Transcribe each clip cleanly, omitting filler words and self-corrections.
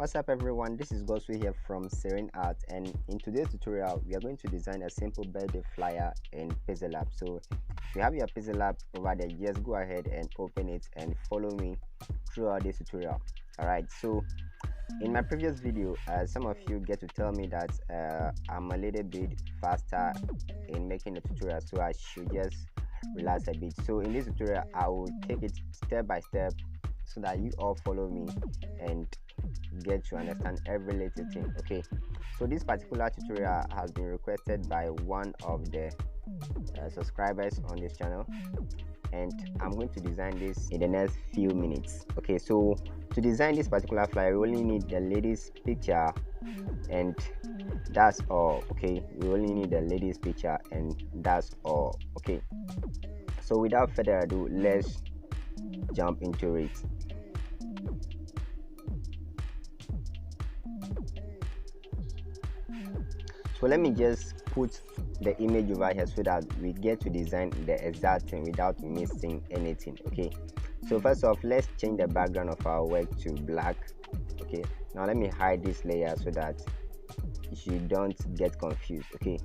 What's up everyone, this is 𝑔𝑨𝒂𝒃 here from Serene Art, and in today's tutorial we are going to design a simple birthday flyer in Pixellab. So if you have your Pixellab over there, just go ahead and open it and follow me throughout this tutorial. Alright, so in my previous video some of you get to tell me that I'm a little bit faster in making the tutorial, so I should just relax a bit. So in this tutorial I will take it step by step so that you all follow me and get to understand every little thing. Okay, so this particular tutorial has been requested by one of the subscribers on this channel, and I'm going to design this in the next few minutes. Okay, so to design this particular flyer we only need the lady's picture and that's all. Okay, we only need the lady's picture and that's all. Okay, so without further ado, let's jump into it. So let me just put the image over here so that we get to design the exact thing without missing anything. Okay, so first off, let's change the background of our work to black. Okay, now let me hide this layer so that you don't get confused. Okay,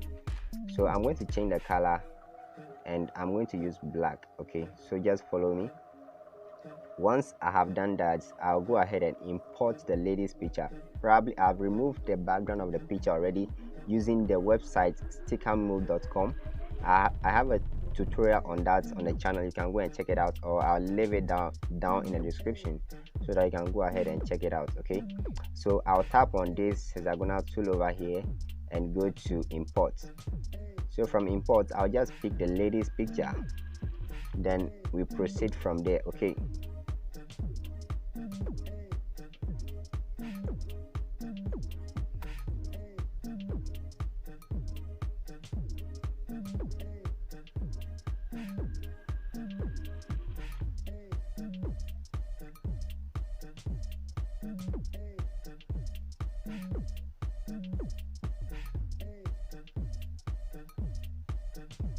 so I'm going to change the color and I'm going to use black. Okay, so just follow me. Once I have done that, I'll go ahead and import the lady's picture. Probably I've removed the background of the picture already using the website 𝒕𝒖𝒕𝒐𝒓𝒊𝒂𝒂𝒃. I have a tutorial on that on the channel. You can go and check it out, or I'll leave it down in the description so that you can go ahead and check it out. Okay, so I'll tap on this hexagonal tool over here and go to import. So from import I'll just pick the lady's picture, then we proceed from there. Okay,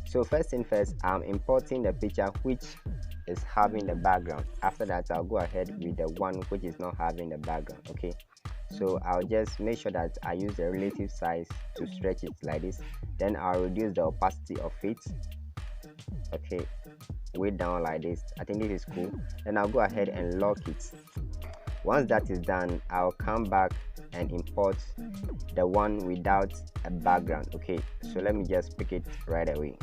so first thing first, I'm importing the picture which is having the background. After that I'll go ahead with the one which is not having the background. Okay, so I'll just make sure that I use the relative size to stretch it like this, then I'll reduce the opacity of it. Okay, way down like this. I think this is cool. Then I'll go ahead and lock it. Once that is done, I'll come back and import the one without a background. Okay, so let me just pick it right away.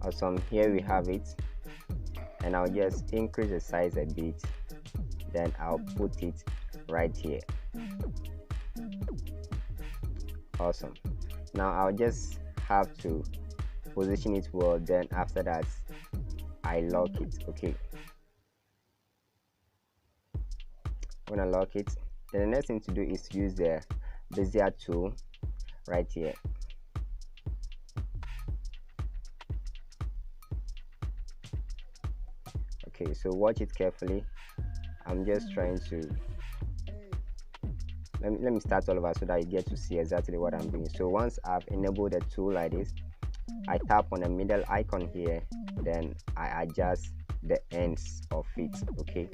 Awesome, here we have it, and I'll just increase the size a bit, then I'll put it right here. Awesome, now I'll just have to position it well, then after that I lock it. Okay, when I lock it, then the next thing to do is to use the bezier tool right here. Okay, so watch it carefully. I'm just trying to let me start all over so that you get to see exactly what I'm doing. So once I've enabled the tool like this, I tap on the middle icon here, then I adjust the ends of it. Okay,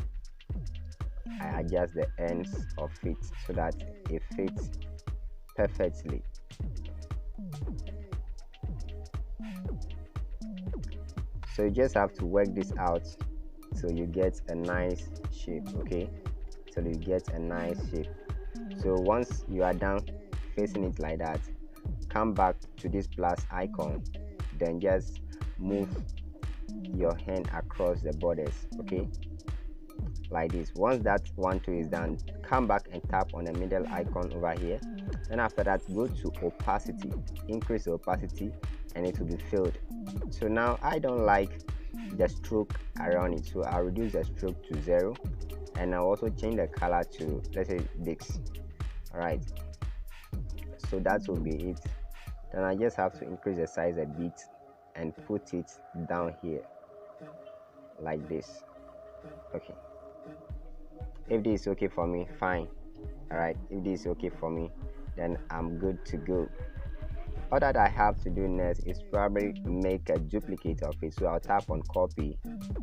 I adjust the ends of it so that it fits perfectly. So you just have to work this out so you get a nice shape. Okay, so you get a nice shape. So once you are done facing it like that, come back to this plus icon, then just move your hand across the borders. Okay, like this. Once that one too is done, come back and tap on the middle icon over here, and after that go to opacity, increase the opacity, and it will be filled. So now I don't like the stroke around it, so I'll reduce the stroke to 0, and I'll also change the color to, let's say, Dix. Alright, so that will be it. Then I just have to increase the size a bit and put it down here like this. Okay, if this is okay for me, fine. Alright, if this is okay for me, then I'm good to go. All that I have to do next is probably make a duplicate of it. So I'll tap on copy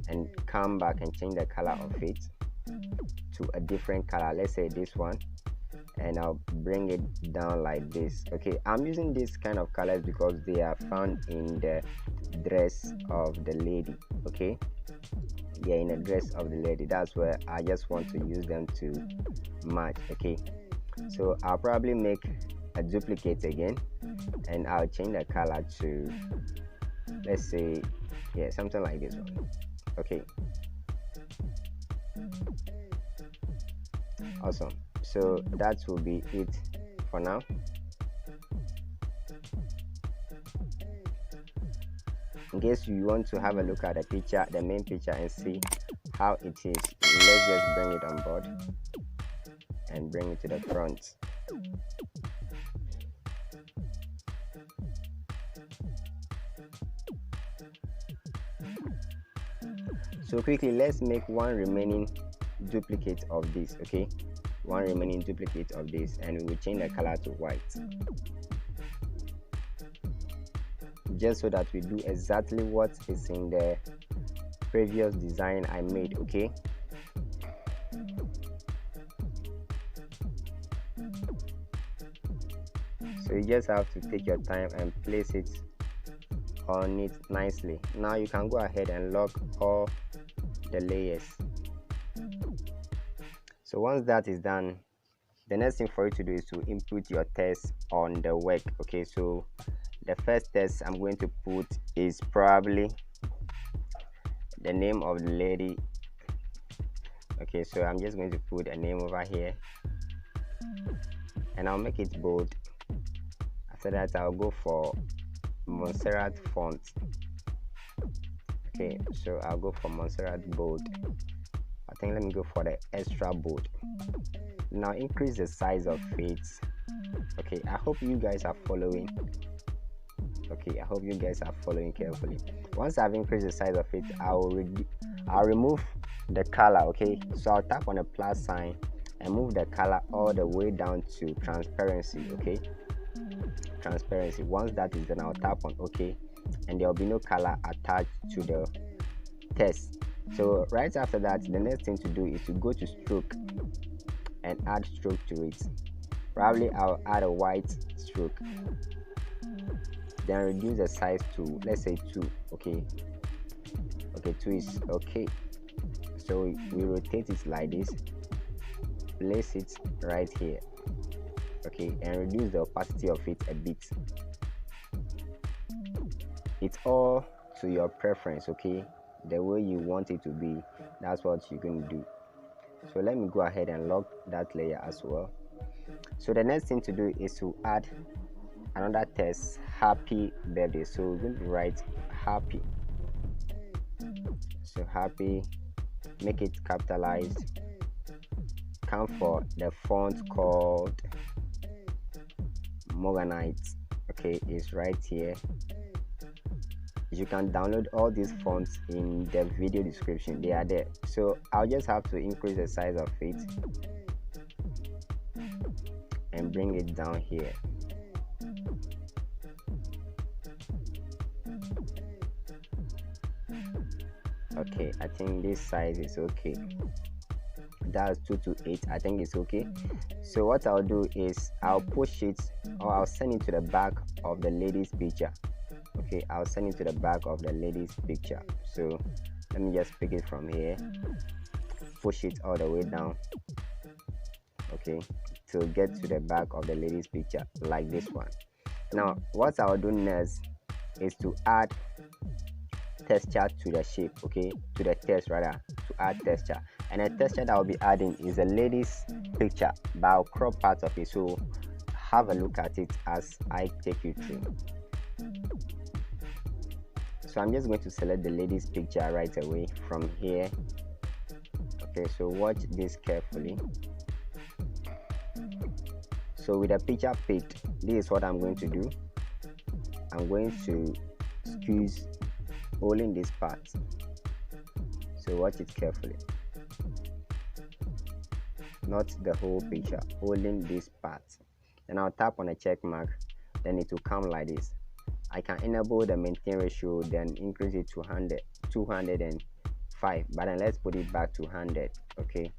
and come back and change the color of it to a different color, let's say this one, and I'll bring it down like this. Okay, I'm using this kind of colors because they are found in the dress of the lady. Okay, they are in the dress of the lady. That's where I just want to use them to match. Okay, so I'll probably make a duplicate again and I'll change the color to, let's say, yeah, something like this one. Okay, awesome. So that will be it for now. In case you want to have a look at the picture, the main picture, and see how it is, let's just bring it on board and bring it to the front. So quickly, let's make one remaining duplicate of this. Okay, one remaining duplicate of this, and we will change the color to white, just so that we do exactly what is in the previous design I made. Okay, so you just have to take your time and place it on it nicely. Now you can go ahead and lock all the layers. So once that is done, the next thing for you to do is to input your text on the work. Okay, so the first text I'm going to put is probably the name of the lady. Okay, so I'm just going to put a name over here and I'll make it bold. After that, I'll go for Montserrat font. Okay, so I'll go for Montserrat bold. I think let me go for the extra bold. Now increase the size of it. Okay, I hope you guys are following. Okay, I hope you guys are following carefully. Once I've increased the size of it, I'll remove the color. Okay, so I'll tap on the plus sign and move the color all the way down to transparency. Okay, transparency. Once that is done, I'll tap on OK, and there will be no color attached to the text. So right after that, the next thing to do is to go to stroke and add stroke to it. Probably I'll add a white stroke, then reduce the size to, let's say, 2. Okay, 2 is okay. So we rotate it like this, place it right here. Okay, and reduce the opacity of it a bit. It's all to your preference. Okay, the way you want it to be, that's what you're going to do. So let me go ahead and lock that layer as well. So the next thing to do is to add another text, happy birthday. So we're going to write happy. So happy, make it capitalized. Come for the font called Morganite. Okay, it's right here. You can download all these fonts in the video description, they are there. So I'll just have to increase the size of it and bring it down here. Okay, I think this size is okay. That's 2 to 8. I think it's okay. So what I'll do is I'll push it, or I'll send it to the back of the lady's picture. Okay, I'll send it to the back of the lady's picture. So let me just pick it from here, push it all the way down, okay, to get to the back of the lady's picture, like this one. Now what I'll do next is to add texture to the shape. Okay, to the text rather, to add texture. And the texture that I'll be adding is a lady's picture, but I'll crop part of it. So have a look at it as I take you through. So I'm just going to select the lady's picture right away from here. Okay, so watch this carefully. So with the picture picked, this is what I'm going to do. I'm going to squeeze only this part. So watch it carefully. Not the whole picture, holding this part. Then I'll tap on a check mark. then it will come like this. I can enable the maintain ratio, then increase it to 205, but then let's put it back to 100. Okay,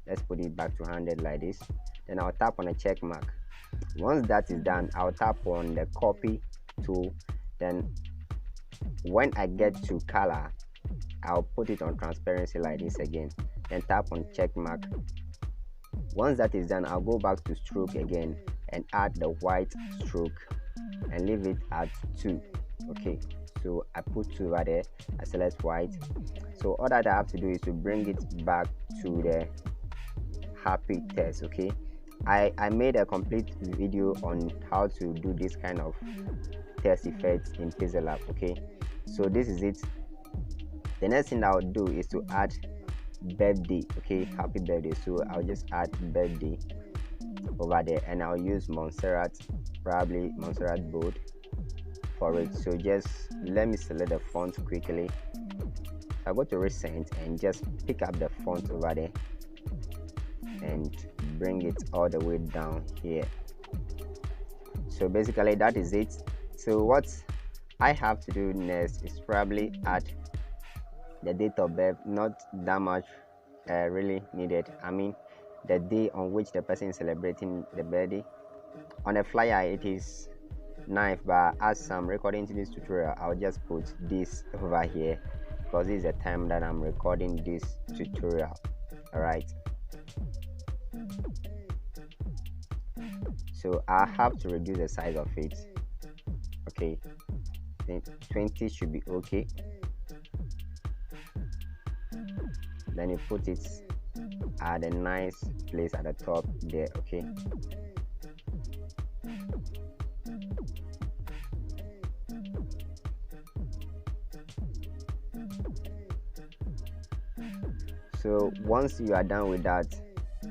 let's put it back to 100 like this. Then I'll tap on a check mark. Once that is done, I'll tap on the copy tool. Then when I get to color, I'll put it on transparency like this again, then tap on check mark. Once that is done, I'll go back to stroke again and add the white stroke and leave it at 2. Okay, so I put 2 over there. I select white. So all that I have to do is to bring it back to the happy text. Okay, I made a complete video on how to do this kind of text effects in Pixellab. Okay, so this is it. The next thing I'll do is to add birthday. Okay, happy birthday. So I'll just add birthday over there, and I'll use Montserrat, probably Montserrat bold for it. So just let me select the font quickly. I'll go to recent and just pick up the font over there and bring it all the way down here. So basically that is it. So what I have to do next is probably add the date of birth. Not that much really needed. I mean the day on which the person is celebrating the birthday. On the flyer it is 9th, but as I'm recording to this tutorial, I'll just put this over here because this is the time that I'm recording this tutorial. Alright, so I have to reduce the size of it. Okay, I think 20 should be okay. Then you put it at a nice place at the top there. Okay, so once you are done with that,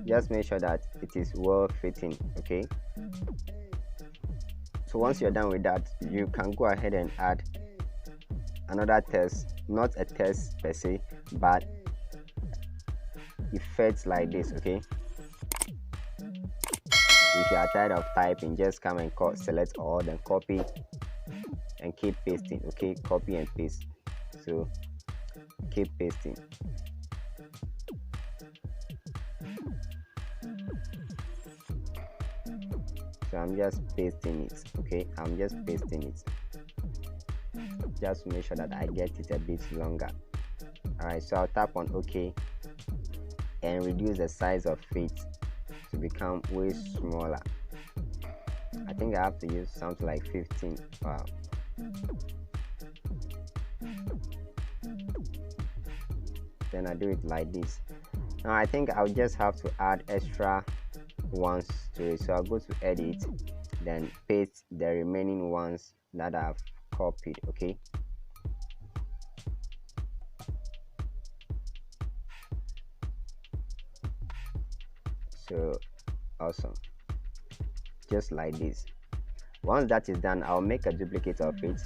just make sure that it is well fitting. Okay, so once you're done with that, you can go ahead and add another text, not a text per se, but effects like this. Okay, if you are tired of typing, just come and select all, then copy and keep pasting. Okay, copy and paste. So keep pasting. So I'm just pasting it. Okay, I'm just pasting it, just to make sure that I get it a bit longer. Alright, so I'll tap on OK and reduce the size of it to become way smaller. I think I have to use something like 15. Wow. Then I do it like this. Now I think I'll just have to add extra ones to it. So I'll go to edit, then paste the remaining ones that I've copied. Okay, so awesome, just like this. Once that is done, I'll make a duplicate of it,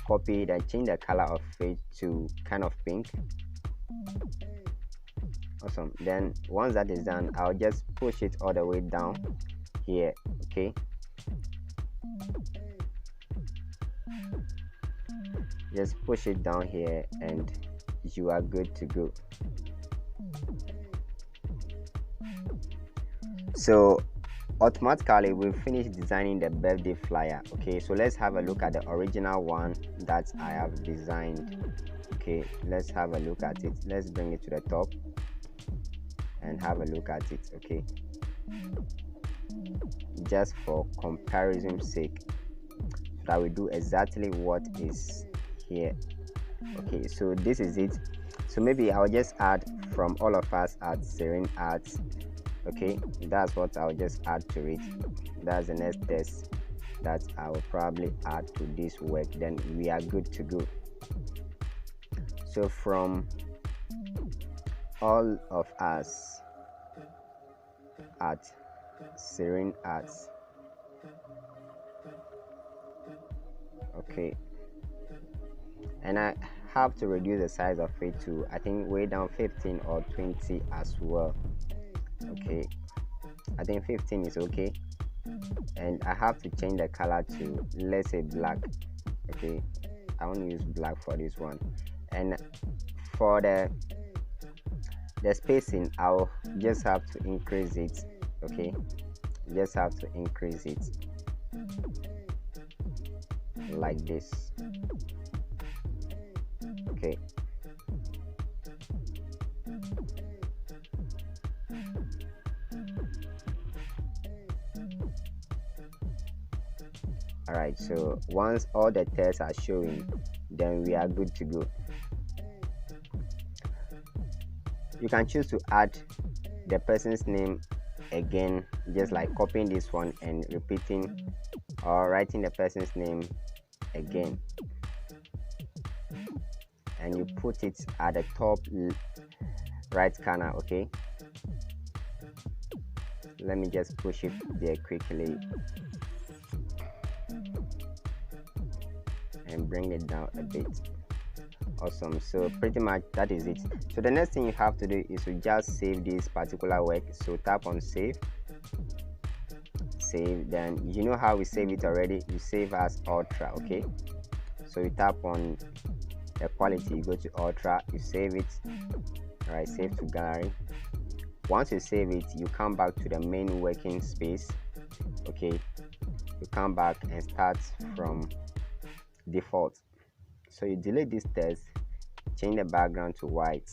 copy it, and change the color of it to kind of pink. Awesome. Then once that is done, I'll just push it all the way down here. Okay, just push it down here and you are good to go. So automatically we've finished designing the birthday flyer. Okay, so let's have a look at the original one that I have designed. Okay, let's have a look at it. Let's bring it to the top and have a look at it. Okay, just for comparison's sake, so that we do exactly what is here. Okay, so this is it. So maybe I'll just add from all of us at Serene Arts. Okay, that's what I'll just add to it. That's the next test that I will probably add to this work. Then we are good to go. So from all of us at Serene Arts. Okay, and I have to reduce the size of it to, I think, way down 15 or 20 as well. Okay, I think 15 is okay. and I have to change the color to, let's say, black. Okay, I want to use black for this one. And for the spacing, I'll just have to increase it. Okay, just have to increase it like this. Okay, alright, so once all the tests are showing, then we are good to go. You can choose to add the person's name again, just like copying this one and repeating or writing the person's name again, and you put it at the top right corner. Okay, let me just push it there quickly and bring it down a bit. Awesome, so pretty much that is it. So the next thing you have to do is to just save this particular work. So tap on save, then you know how we save it already. You save as ultra. Okay, so you tap on the quality, you go to ultra, you save it. All right, save to gallery. Once you save it, you come back to the main working space. Okay, you come back and start from default. So you delete this text, change the background to white.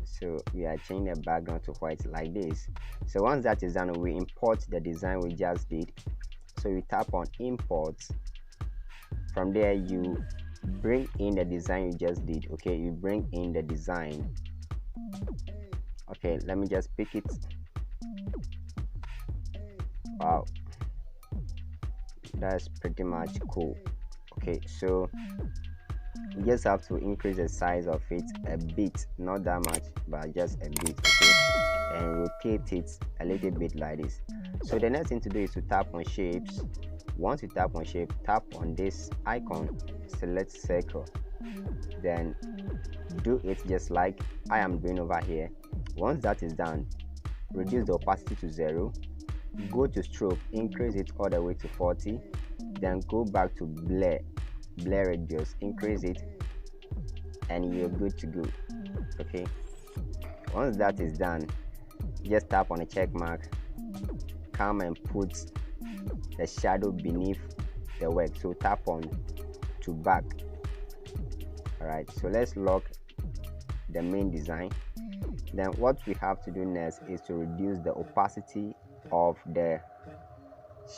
So we are changing the background to white like this. So once that is done, we import the design we just did. So you tap on import. From there you bring in the design you just did. Okay, you bring in the design. Okay, let me just pick it. Wow, that's pretty much cool. Okay, so you just have to increase the size of it a bit, not that much, but just a bit. Okay, and rotate it a little bit like this. So the next thing to do is to tap on shapes. Once you tap on shape, tap on this icon, select circle, then do it just like I am doing over here. Once that is done, reduce the opacity to 0, go to stroke, increase it all the way to 40, then go back to blur radius, increase it, and you're good to go. Okay, once that is done, just tap on a check mark, come and put the shadow beneath the work. So tap on to back. All right, so let's lock the main design. Then what we have to do next is to reduce the opacity of the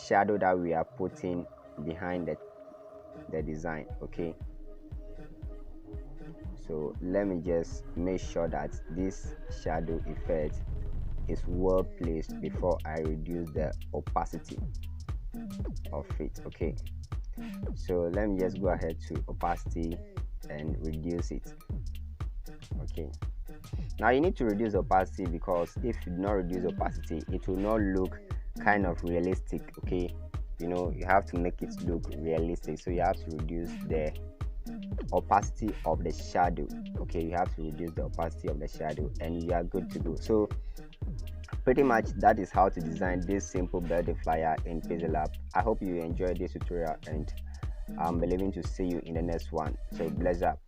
shadow that we are putting behind the design. Okay, so let me just make sure that this shadow effect is well placed before I reduce the opacity of it. Okay, so let me just go ahead to opacity and reduce it. Okay, now you need to reduce opacity, because if you do not reduce opacity, it will not look kind of realistic. Okay, you know, you have to make it look realistic, so you have to reduce the opacity of the shadow. Okay, you have to reduce the opacity of the shadow and you are good to go. So pretty much that is how to design this simple birthday flyer in Pixellab. I hope you enjoyed this tutorial, and I'm believing to see you in the next one. So bless up.